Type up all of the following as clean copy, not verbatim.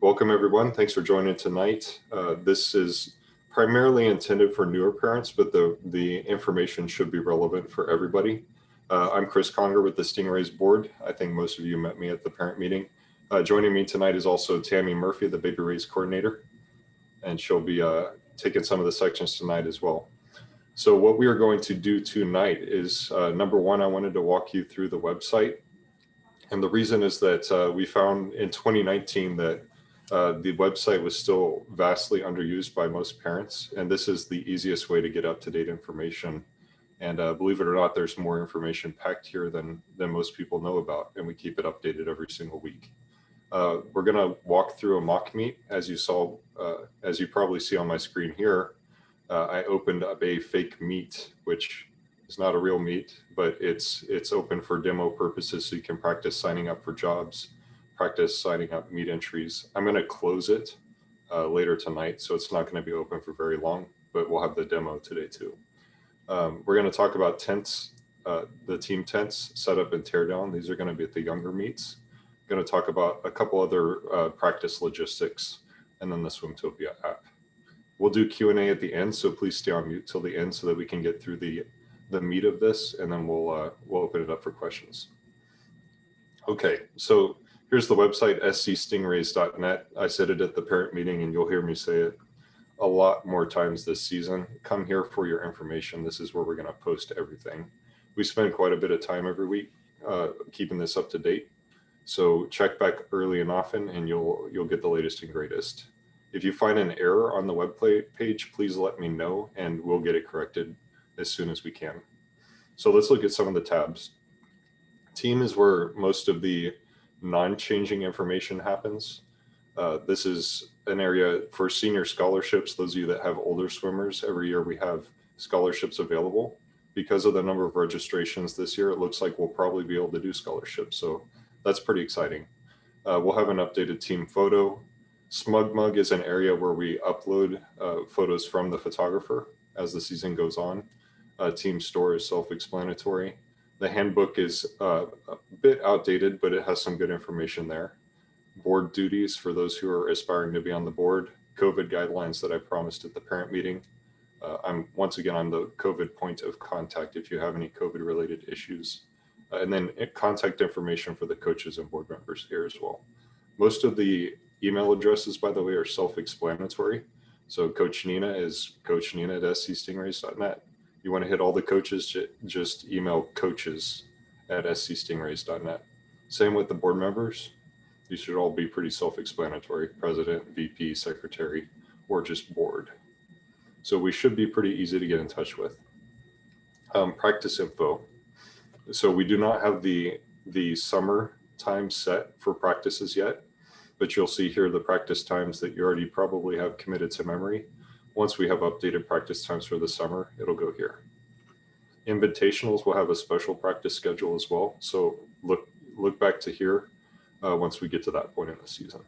Welcome everyone. Thanks for joining tonight. This is primarily intended for newer parents, but the information should be relevant for everybody. I'm Chris Conger with the Stingrays board. I think most of you met me at the parent meeting. Joining me tonight is also Tammy Murphy, the Baby Raise coordinator, and she'll be taking some of the sections tonight as well. So what we are going to do tonight is, number one, I wanted to walk you through the website. And the reason is that we found in 2019 that the website was still vastly underused by most parents, and this is the easiest way to get up-to-date information. And believe it or not, there's more information packed here than most people know about, and we keep it updated every single week. We're going to walk through a mock meet, as you probably see on my screen here. I opened up a fake meet, which is not a real meet, but it's open for demo purposes, so you can practice signing up for jobs, practice signing up meet entries. I'm going to close it later tonight, so it's not going to be open for very long, but we'll have the demo today too. We're going to talk about tents, the team tents, setup and teardown. These are going to be at the younger meets. I'm going to talk about a couple other practice logistics, and then the Swimtopia app. We'll do Q&A at the end, so please stay on mute till the end so that we can get through the meat of this, and then we'll open it up for questions. Okay, so here's the website, scstingrays.net. I said it at the parent meeting, and you'll hear me say it a lot more times this season. Come here for your information. This is where we're going to post everything. We spend quite a bit of time every week keeping this up to date. So check back early and often, and you'll get the latest and greatest. If you find an error on the web page, please let me know, and we'll get it corrected as soon as we can. So let's look at some of the tabs. Team is where most of the non-changing information happens. This is an area for senior scholarships. Those of you that have older swimmers, every year we have scholarships available. Because of the number of registrations this year, it looks like we'll probably be able to do scholarships. So that's pretty exciting. We'll have an updated team photo. SmugMug is an area where we upload photos from the photographer as the season goes on. Team store is self-explanatory. The handbook is a bit outdated, but it has some good information there. Board duties for those who are aspiring to be on the board. COVID guidelines that I promised at the parent meeting. Once again, I'm the COVID point of contact if you have any COVID related issues. And then contact information for the coaches and board members here as well. Most of the email addresses, by the way, are self-explanatory. So Coach Nina is coachnina@scstingrays.net. You want to hit all the coaches, just email coaches@scstingrays.net. Same with the board members. These should all be pretty self-explanatory: president, VP, secretary, or just board. So we should be pretty easy to get in touch with. Practice info. So we do not have the summer time set for practices yet, but you'll see here the practice times that you already probably have committed to memory. Once we have updated practice times for the summer, it'll go here. Invitationals will have a special practice schedule as well. So look back to here once we get to that point in the season.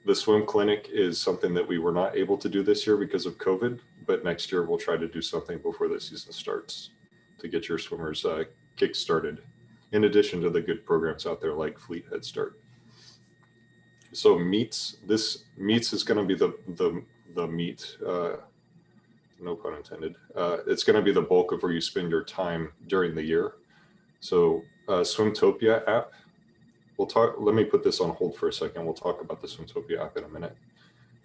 The swim clinic is something that we were not able to do this year because of COVID, but next year we'll try to do something before the season starts to get your swimmers kick-started, in addition to the good programs out there like Fleet Head Start. So meets is going to be the meet, no pun intended. It's going to be the bulk of where you spend your time during the year. So Swimtopia app, let me put this on hold for a second. We'll talk about the Swimtopia app in a minute.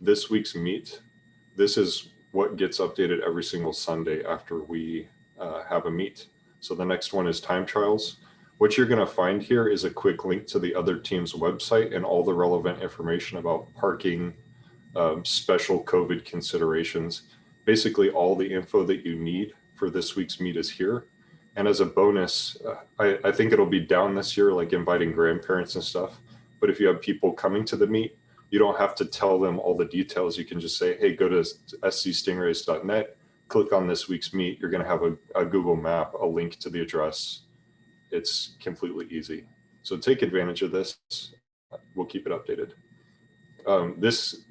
This week's meet, this is what gets updated every single Sunday after we have a meet. So the next one is time trials. What you're going to find here is a quick link to the other team's website and all the relevant information about parking, special COVID considerations. Basically, all the info that you need for this week's meet is here. And as a bonus, I think it'll be down this year, like inviting grandparents and stuff. But if you have people coming to the meet, you don't have to tell them all the details. You can just say, hey, go to scstingrays.net, click on this week's meet. You're going to have a Google map, a link to the address. It's completely easy. So take advantage of this. We'll keep it updated. This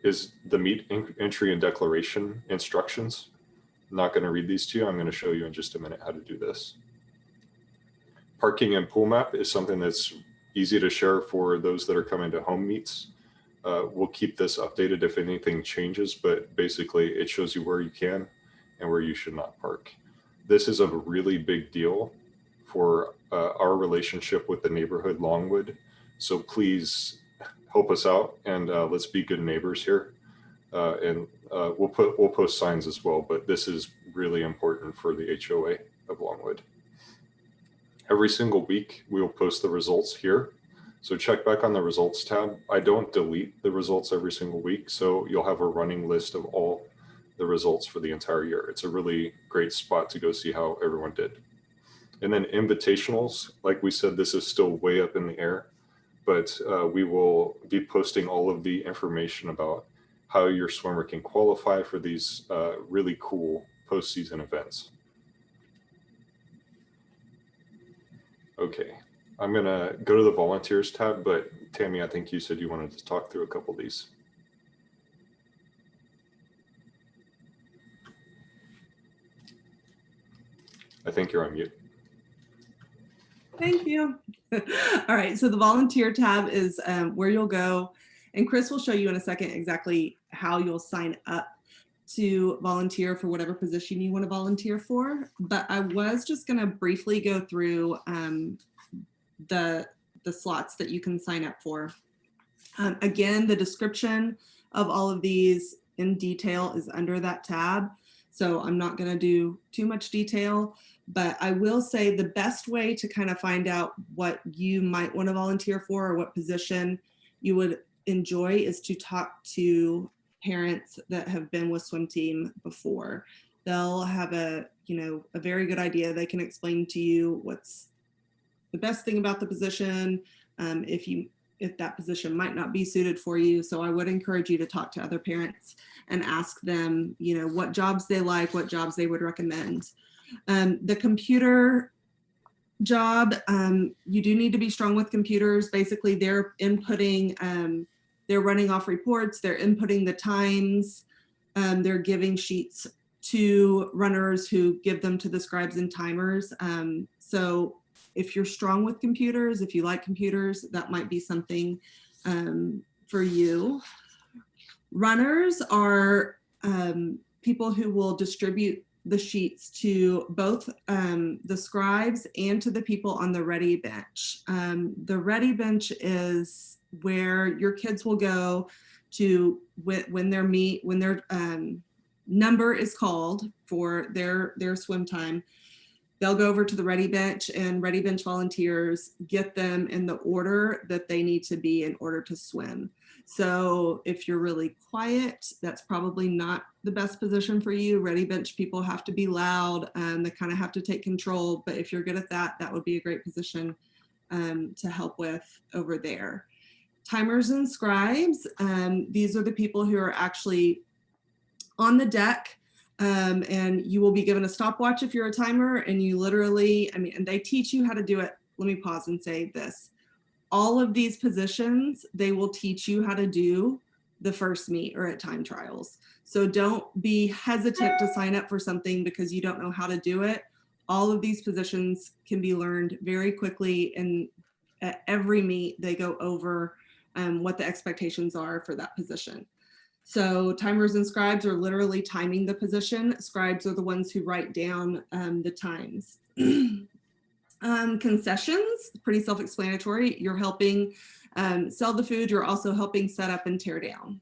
is the meet entry and declaration instructions. I'm not going to read these to you. I'm going to show you in just a minute how to do this. Parking and pool map is something that's easy to share for those that are coming to home meets. We'll keep this updated if anything changes, but basically it shows you where you can and where you should not park. This is a really big deal for our relationship with the neighborhood Longwood. So please help us out, and let's be good neighbors here. We'll post signs as well, but this is really important for the HOA of Longwood. Every single week we will post the results here. So check back on the results tab. I don't delete the results every single week, so you'll have a running list of all the results for the entire year. It's a really great spot to go see how everyone did. And then invitationals, like we said, this is still way up in the air, but we will be posting all of the information about how your swimmer can qualify for these really cool postseason events. Okay, I'm gonna go to the volunteers tab, but Tammy, I think you said you wanted to talk through a couple of these. I think you're on mute. Thank you. All right, so the volunteer tab is where you'll go, and Chris will show you in a second exactly how you'll sign up to volunteer for whatever position you want to volunteer for. But I was just going to briefly go through the slots that you can sign up for. Again, the description of all of these in detail is under that tab, so I'm not going to do too much detail. But I will say the best way to kind of find out what you might want to volunteer for or what position you would enjoy is to talk to parents that have been with swim team before. They'll have a very good idea. They can explain to you what's the best thing about the position, if that position might not be suited for you. So I would encourage you to talk to other parents and ask them, what jobs they like, what jobs they would recommend. The computer job, you do need to be strong with computers. Basically, they're inputting, they're running off reports, they're inputting the times, they're giving sheets to runners who give them to the scribes and timers. So if you're strong with computers, if you like computers, that might be something for you. Runners are people who will distribute the sheets to both the scribes and to the people on the ready bench. The ready bench is where your kids will go to when their number is called for their swim time. They'll go over to the ready bench, and ready bench volunteers get them in the order that they need to be in order to swim. So if you're really quiet, that's probably not the best position for you. Ready bench people have to be loud, they kind of have to take control, but if you're good at that, that would be a great position to help with over there. Timers and scribes, these are the people who are actually on the deck, and you will be given a stopwatch if you're a timer, and you literally, and they teach you how to do it. Let me pause and say this. All of these positions, they will teach you how to do the first meet or at time trials. So don't be hesitant to sign up for something because you don't know how to do it. All of these positions can be learned very quickly, and at every meet they go over what the expectations are for that position. So timers and scribes are literally timing the position. Scribes are the ones who write down the times. Concessions, pretty self-explanatory. You're helping sell the food. You're also helping set up and tear down.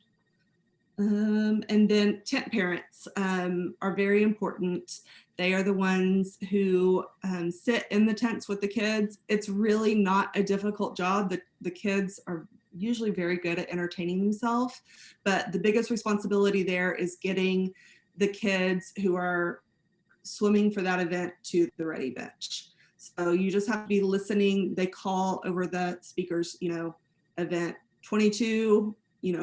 And then tent parents are very important. They are the ones who sit in the tents with the kids. It's really not a difficult job. The kids are usually very good at entertaining themselves, but the biggest responsibility there is getting the kids who are swimming for that event to the ready bench. So you just have to be listening. They call over the speakers, event 22,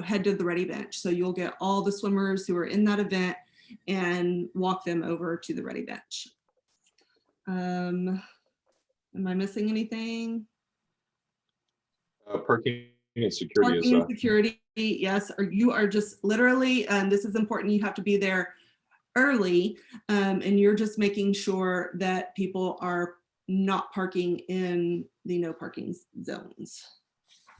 head to the ready bench. So you'll get all the swimmers who are in that event and walk them over to the ready bench. Am I missing anything? Parking and security. Parking and security, yes. Or you are just literally, this is important, you have to be there early, and you're just making sure that people are not parking in the no parking zones.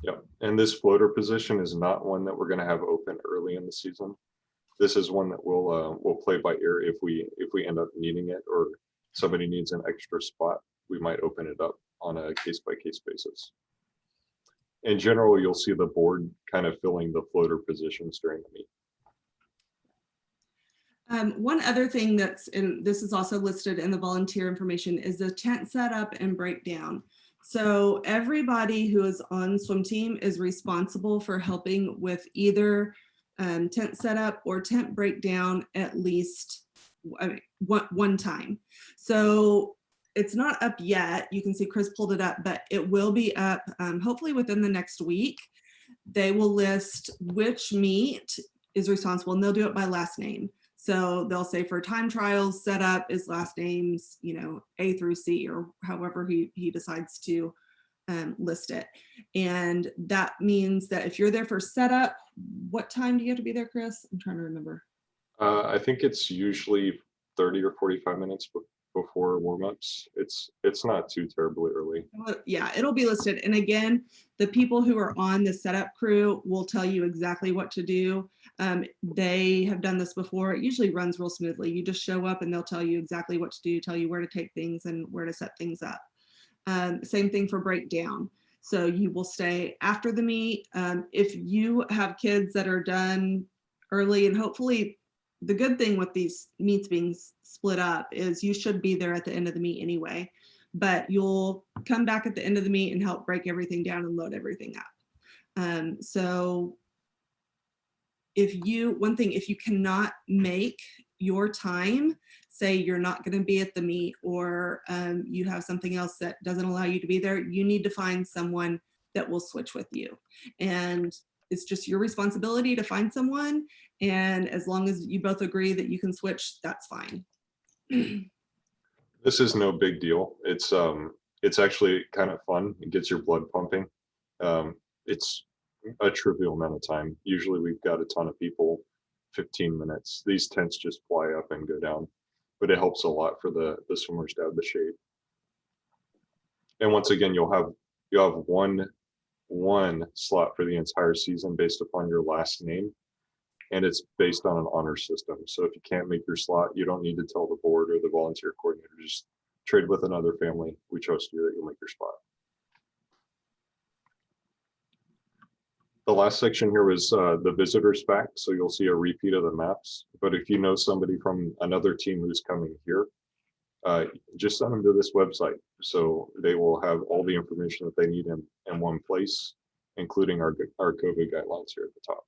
Yep. And this floater position is not one that we're going to have open early in the season. This is one that we'll play by ear. If we end up needing it, or somebody needs an extra spot, we might open it up on a case-by-case basis. In general, you'll see the board kind of filling the floater positions during the meet. One other thing that's this is also listed in the volunteer information is the tent setup and breakdown. So everybody who is on swim team is responsible for helping with either tent setup or tent breakdown at least one time. So it's not up yet. You can see Chris pulled it up, but it will be up hopefully within the next week. They will list which meet is responsible, and they'll do it by last name. So they'll say for time trials, setup is last names, A through C, or however he decides to list it. And that means that if you're there for setup, what time do you have to be there, Chris? I'm trying to remember. I think it's usually 30 or 45 minutes before warm-ups. It's not too terribly early. Yeah, it'll be listed. And again, the people who are on the setup crew will tell you exactly what to do. They have done this before. It usually runs real smoothly. You just show up and they'll tell you exactly what to do, tell you where to take things and where to set things up. Same thing for breakdown. So you will stay after the meet. If you have kids that are done early, and hopefully the good thing with these meets being split up is you should be there at the end of the meet anyway, but you'll come back at the end of the meet and help break everything down and load everything up. So if you cannot make your time, say you're not going to be at the meet, or you have something else that doesn't allow you to be there, you need to find someone that will switch with you. And it's just your responsibility to find someone. And as long as you both agree that you can switch, that's fine. This is no big deal. It's actually kind of fun. It gets your blood pumping. It's a trivial amount of time. Usually we've got a ton of people, 15 minutes. These tents just fly up and go down, but it helps a lot for the swimmers to have the shade. And once again, you'll have one slot for the entire season based upon your last name, and it's based on an honor system. So if you can't make your slot, you don't need to tell the board or the volunteer coordinator. Just trade with another family. We trust you that you'll make your spot. The last section here was the visitors pack, so you'll see a repeat of the maps. But if you know somebody from another team who's coming here, just send them to this website. So they will have all the information that they need in one place, including our COVID guidelines here at the top.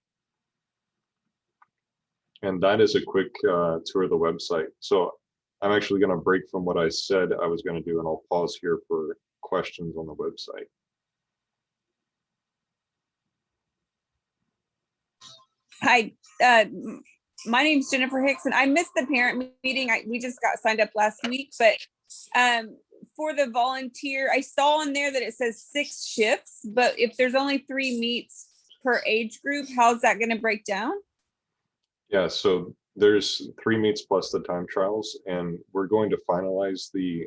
And that is a quick tour of the website. So I'm actually going to break from what I said I was going to do, and I'll pause here for questions on the website. Hi, my name's Jennifer Hickson. I missed the parent meeting. We just got signed up last week, but for the volunteer, I saw in there that it says 6 shifts, but if there's only 3 meets per age group, how's that going to break down? Yeah, so there's 3 meets plus the time trials, and we're going to finalize the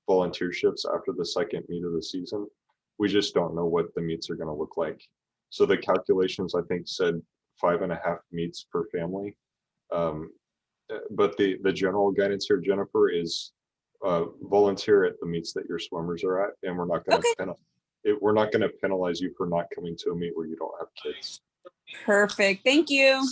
volunteer shifts after the second meet of the season. We just don't know what the meets are going to look like. So the calculations, I think, said 5.5 meets per family. But the general guidance here, Jennifer, is volunteer at the meets that your swimmers are at, and we're not going to penalize you for not coming to a meet where you don't have kids. Perfect. Thank you.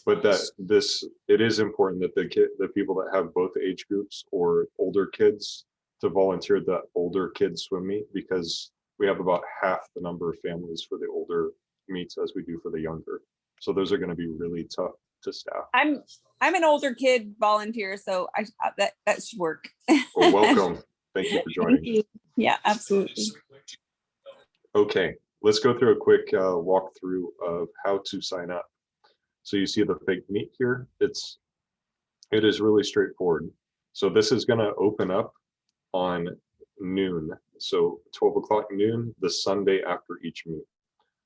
But it is important that the people that have both age groups or older kids to volunteer the older kids swim meet, because we have about half the number of families for the older meets as we do for the younger. So those are going to be really tough to staff. I'm an older kid volunteer, so that should work. Well, welcome. Thank you for joining. Thank you. Yeah, absolutely. Okay, let's go through a quick walkthrough of how to sign up. So you see the fake meet here. It is really straightforward. So this is going to open up on noon. So 12 o'clock noon, the Sunday after each meet.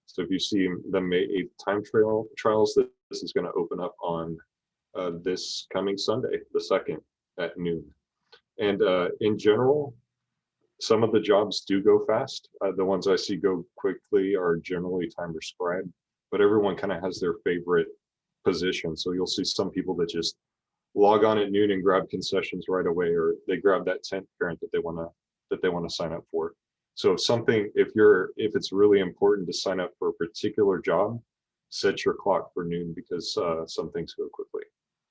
So if you see the May 8th time trials, this is going to open up on this coming Sunday, the 2nd at noon. And in general, some of the jobs do go fast. The ones I see go quickly are generally timer scribe, but everyone kind of has their favorite position. So you'll see some people that just log on at noon and grab concessions right away, or they grab that tent parent that they want to sign up for. So if it's really important to sign up for a particular job, set your clock for noon, because some things go quickly.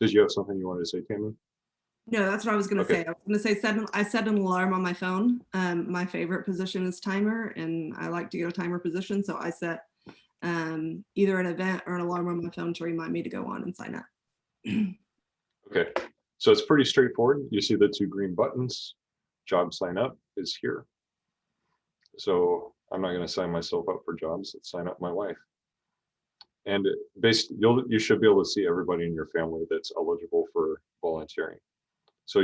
Did you have something you wanted to say, Tammy? No, that's what I was going to Okay. say. I was going to say I set an alarm on my phone. My favorite position is timer, and I like to get a timer position. So I set either an event or an alarm on my phone to remind me to go on and sign up. Okay, so it's pretty straightforward. You see the two green buttons. Job sign up is here. So I'm not going to sign myself up for jobs. Let's sign up my wife. And you should be able to see everybody in your family that's eligible for volunteering. So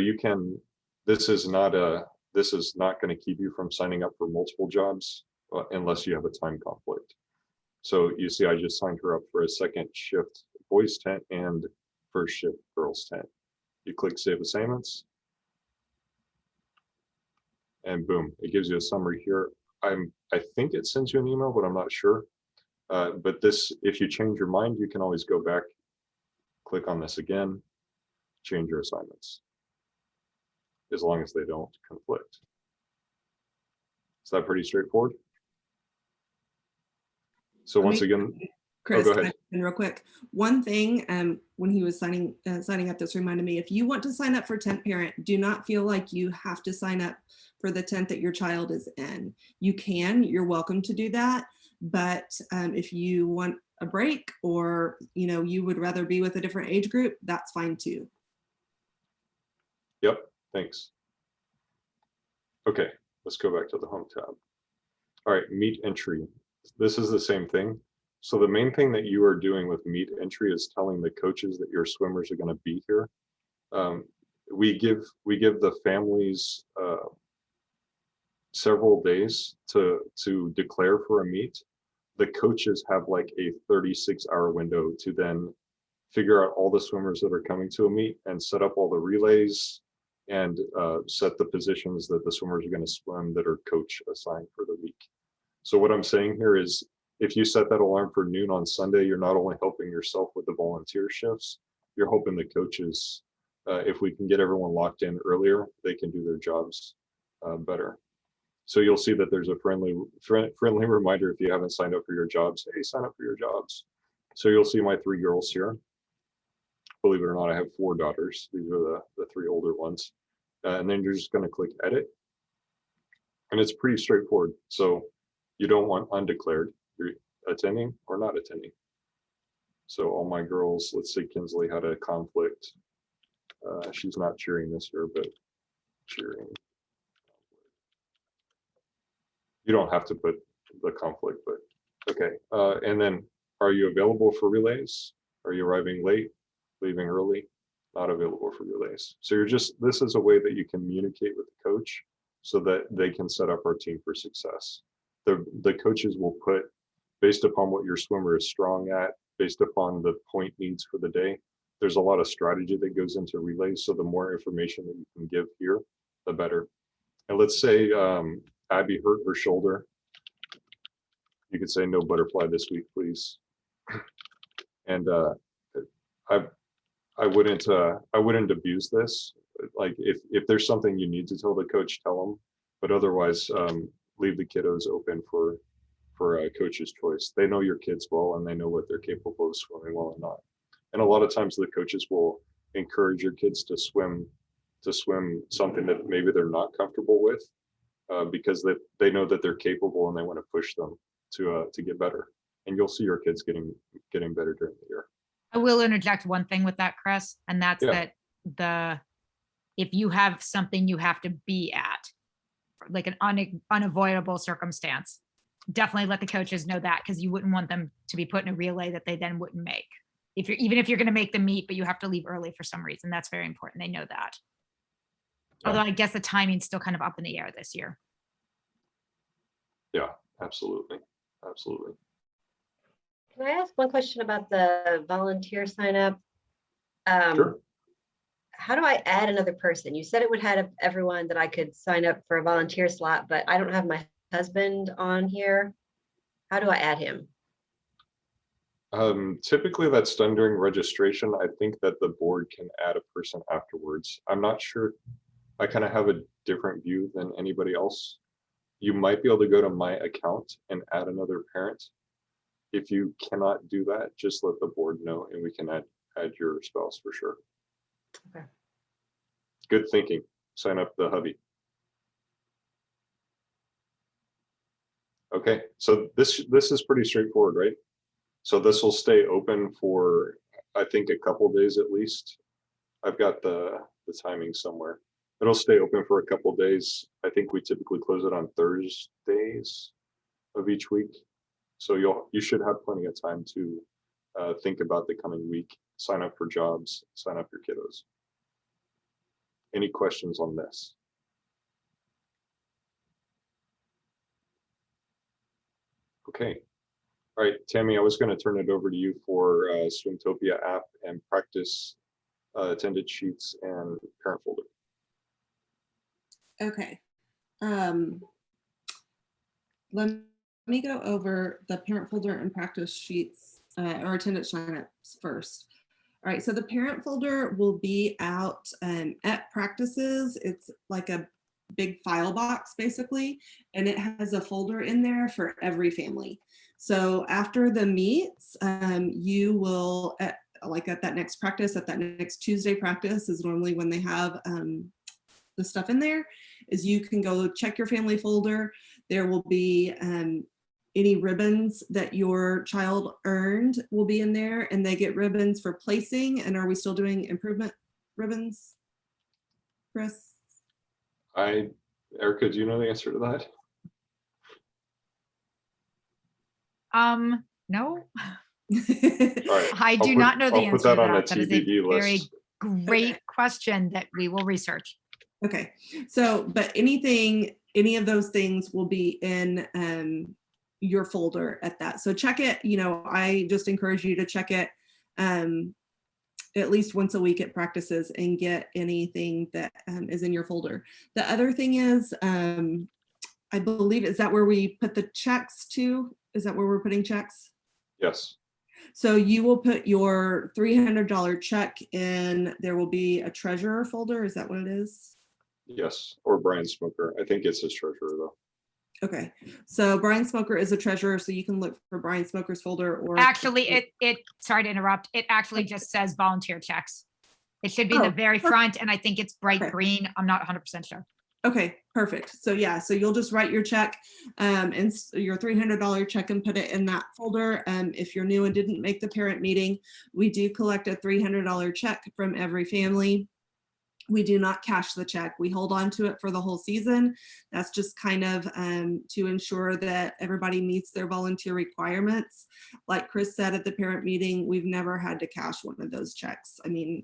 this is not going to keep you from signing up for multiple jobs unless you have a time conflict. So you see, I just signed her up for a second shift boys tent and first shift girls tent. You click save assignments, and boom, it gives you a summary here. I think it sends you an email, but I'm not sure. But if you change your mind, you can always go back, click on this again, change your assignments, as long as they don't conflict. Is that pretty straightforward? So once again, Chris, go ahead. real quick. One thing, when he was signing up, this reminded me, if you want to sign up for tent parent, do not feel like you have to sign up for the tent that your child is in. You're welcome to do that. But if you want a break, or you would rather be with a different age group, that's fine too. Yep, thanks. Okay, let's go back to the home tab. All right, meet entry. This is the same thing. So the main thing that you are doing with meet entry is telling the coaches that your swimmers are going to be here. We give the families several days to declare for a meet. The coaches have like a 36-hour window to then figure out all the swimmers that are coming to a meet and set up all the relays and set the positions that the swimmers are going to swim that are coach assigned for the week. So what I'm saying here is, if you set that alarm for noon on Sunday, you're not only helping yourself with the volunteer shifts, you're hoping the coaches, if we can get everyone locked in earlier, they can do their jobs better. So you'll see that there's a friendly reminder if you haven't signed up for your jobs. Hey, sign up for your jobs. So you'll see my 3 girls here. Believe it or not, I have 4 daughters. These are the 3 older ones. And then you're just going to click edit. And it's pretty straightforward. So you don't want undeclared. You're attending or not attending. So all my girls, let's say Kinsley had a conflict. She's not cheering this year, but cheering. You don't have to put the conflict, but okay. And then, are you available for relays? Are you arriving late, leaving early? Not available for relays. So this is a way that you communicate with the coach so that they can set up our team for success. The coaches will put, based upon what your swimmer is strong at, based upon the point needs for the day, there's a lot of strategy that goes into relays. So the more information that you can give here, the better. And let's say Abby hurt her shoulder. You could say no butterfly this week, please. And I wouldn't abuse this. Like if there's something you need to tell the coach, tell them. But otherwise, leave the kiddos open for a coach's choice. They know your kids well, and they know what they're capable of swimming well and not. And a lot of times the coaches will encourage your kids to swim something that maybe they're not comfortable with, because they know that they're capable and they want to push them to get better. And you'll see your kids getting better during the year. I will interject one thing with that, Chris, and that's that if you have something you have to be at, like an unavoidable circumstance, definitely let the coaches know that, because you wouldn't want them to be put in a relay that they then wouldn't make. Even if you're going to make them meet, but you have to leave early for some reason, that's very important. They know that. Yeah. Although I guess the timing's still kind of up in the air this year. Yeah, absolutely. Absolutely. Can I ask one question about the volunteer sign up? Sure. how do I add another person? You said it would have everyone that I could sign up for a volunteer slot, but I don't have my husband on here. How do I add him? Typically that's done during registration. I think that the board can add a person afterwards. I'm not sure. I kind of have a different view than anybody else. You might be able to go to my account and add another parent. If you cannot do that, just let the board know and we can add your spouse for sure. Okay. Good thinking. Sign up the hubby. Okay, so this is pretty straightforward, right? So this will stay open for, I think, a couple days at least. I've got the timing somewhere. It'll stay open for a couple days. I think we typically close it on Thursdays of each week. So you should have plenty of time to think about the coming week, sign up for jobs, sign up your kiddos. Any questions on this? Okay. All right, Tammy, I was going to turn it over to you for Swimtopia app and practice attended sheets and parent folder. Okay. Let me go over the parent folder and practice sheets or attendance signups first. All right, so the parent folder will be out at practices. It's like a big file box basically, and it has a folder in there for every family. So after the meets, you will, at that next practice, at that next Tuesday practice is normally when they have the stuff in there, is you can go check your family folder. There will be any ribbons that your child earned will be in there, and they get ribbons for placing. And are we still doing improvement ribbons, Chris? Erica, do you know the answer to that? No, All right. I do not know the I'll put answer that to on that. the That is a TBD very list. great question that we will research. Okay, so, but any of those things will be in your folder at that. So check it, I just encourage you to check it at least once a week at practices and get anything that is in your folder. The other thing is, I believe, is that where we put the checks to? Is that where we're putting checks? Yes. So you will put your $300 check in, there will be a treasurer folder. Is that what it is? Yes, or Brian Smoker. I think it's his treasurer though. Okay, so Brian Smoker is a treasurer, so you can look for Brian Smoker's folder. Or Actually, it sorry to interrupt. It actually just says volunteer checks. It should be in the very front, and I think it's bright green. I'm not 100% sure. Okay, perfect. So yeah, so you'll just write your check and your $300 check and put it in that folder. If you're new and didn't make the parent meeting, we do collect a $300 check from every family. We do not cash the check. We hold on to it for the whole season. That's just kind of to ensure that everybody meets their volunteer requirements. Like Chris said at the parent meeting, we've never had to cash one of those checks. I mean,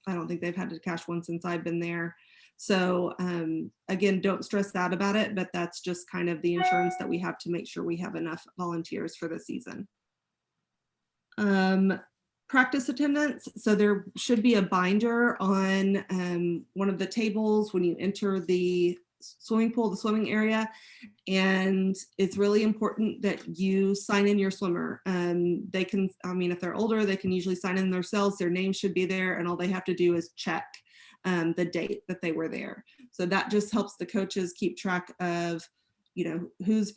I don't think they've had to cash one since I've been there. So again, don't stress out about it, but that's just kind of the insurance that we have to make sure we have enough volunteers for the season. Practice attendance. So there should be a binder on one of the tables when you enter the swimming pool, the swimming area. And it's really important that you sign in your swimmer. They can, if they're older, they can usually sign in themselves. Their name should be there, and all they have to do is check the date that they were there. So that just helps the coaches keep track of, who's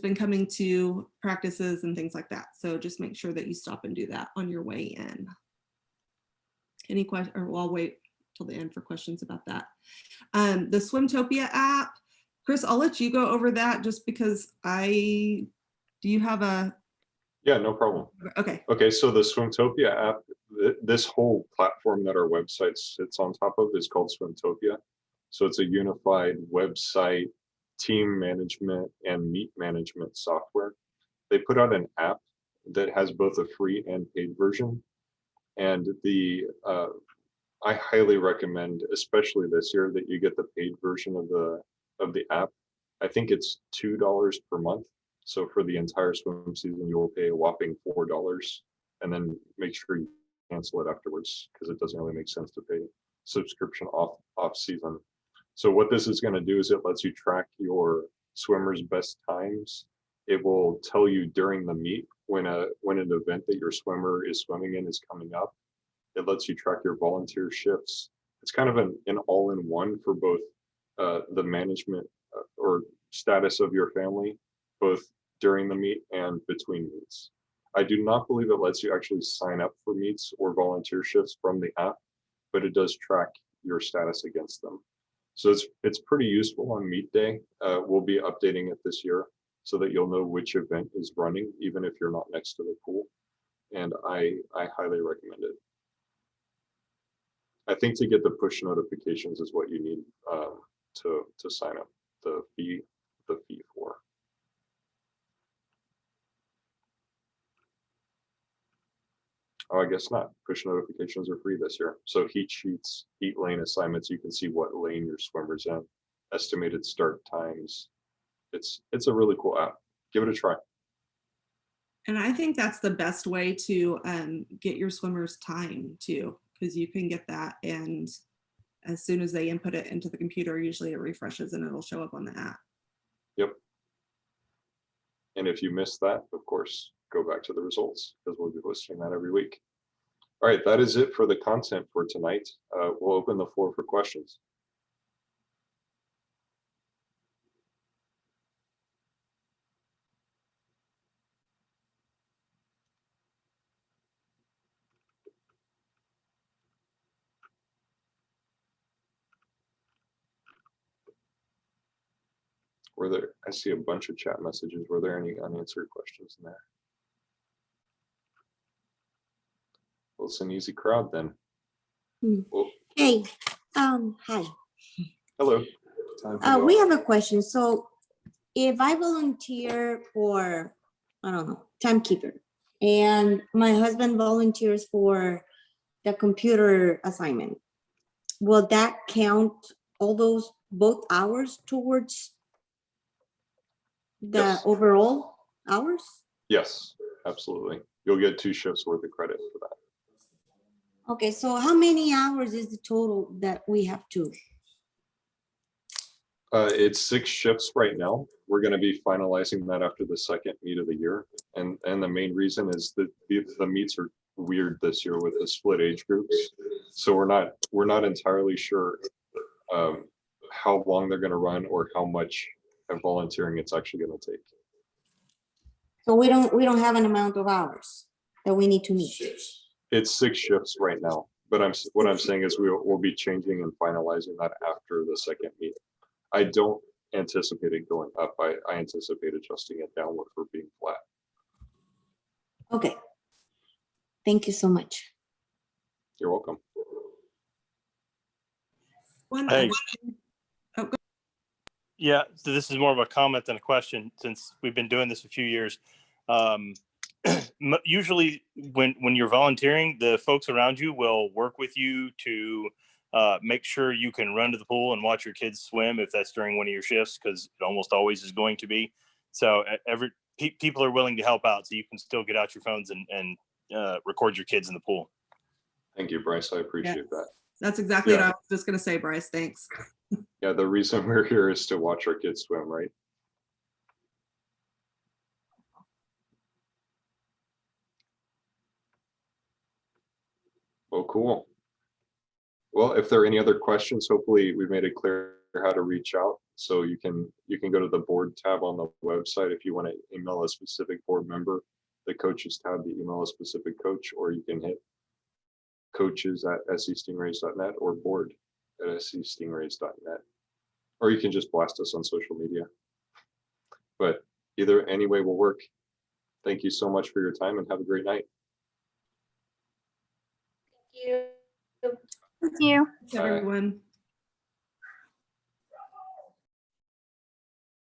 been coming to practices and things like that. So just make sure that you stop and do that on your way in. Any question, or I'll wait till the end for questions about that. The Swimtopia app, Chris, I'll let you go over that just because do you have a? Yeah, no problem. Okay. Okay, so the Swimtopia app, this whole platform that our website sits on top of is called Swimtopia. So it's a unified website, team management, and meet management software. They put out an app that has both a free and paid version. And I highly recommend, especially this year, that you get the paid version of the app. I think it's $2 per month. So for the entire swim season, you will pay a whopping $4, and then make sure you cancel it afterwards because it doesn't really make sense to pay subscription off season. So what this is going to do is it lets you track your swimmers' best times. It will tell you during the meet when an event that your swimmer is swimming in is coming up. It lets you track your volunteer shifts. It's kind of an all-in-one for both the management or status of your family, both during the meet and between meets. I do not believe it lets you actually sign up for meets or volunteer shifts from the app, but it does track your status against them. So it's pretty useful on meet day. We'll be updating it this year so that you'll know which event is running, even if you're not next to the pool. And I highly recommend it. I think to get the push notifications is what you need to sign up the fee for. Oh, I guess not. Push notifications are free this year. So heat sheets, heat lane assignments, you can see what lane your swimmer's in, estimated start times. It's a really cool app. Give it a try. And I think that's the best way to get your swimmers time too, because you can get that, and as soon as they input it into the computer, usually it refreshes and it'll show up on the app. Yep. And if you miss that, of course, go back to the results because we'll be posting that every week. All right, that is it for the content for tonight. We'll open the floor for questions. Were there, I see a bunch of chat messages. Were there any unanswered questions in there? Well, it's an easy crowd then. Well, Hey, hi. hello. We have a question. So if I volunteer for, I don't know, timekeeper, and my husband volunteers for the computer assignment, will that count all those both hours towards the Yes. overall hours? Yes, absolutely. You'll get 2 shifts worth of credit for that. Okay, so how many hours is the total that we have to? It's 6 shifts right now. We're going to be finalizing that after the second meet of the year. And the main reason is that the meets are weird this year with the split age groups. So we're not entirely sure how long they're going to run or how much of volunteering it's actually going to take. So we don't have an amount of hours that we need to meet. It's 6 shifts right now, but what I'm saying is we'll be changing and finalizing that after the second meet. I don't anticipate it going up. I anticipate adjusting it downward for being flat. Okay. Thank you so much. You're welcome. Hey. Oh, go. Yeah, so this is more of a comment than a question since we've been doing this a few years. Usually when you're volunteering, the folks around you will work with you to make sure you can run to the pool and watch your kids swim if that's during one of your shifts, because it almost always is going to be. So people are willing to help out, so you can still get out your phones and record your kids in the pool. Thank you, Bryce. I appreciate that. That's exactly what I was just going to say, Bryce. Thanks. Yeah, the reason we're here is to watch our kids swim, right? Well, cool. Well, if there are any other questions, hopefully we made it clear how to reach out. So you can go to the board tab on the website if you want to email a specific board member, the coaches tab to email a specific coach, or you can hit coaches@scStingrays.net or board@scStingrays.net, or you can just blast us on social media. But any way will work. Thank you so much for your time and have a great night. Thank you. Thank you. Thanks, everyone.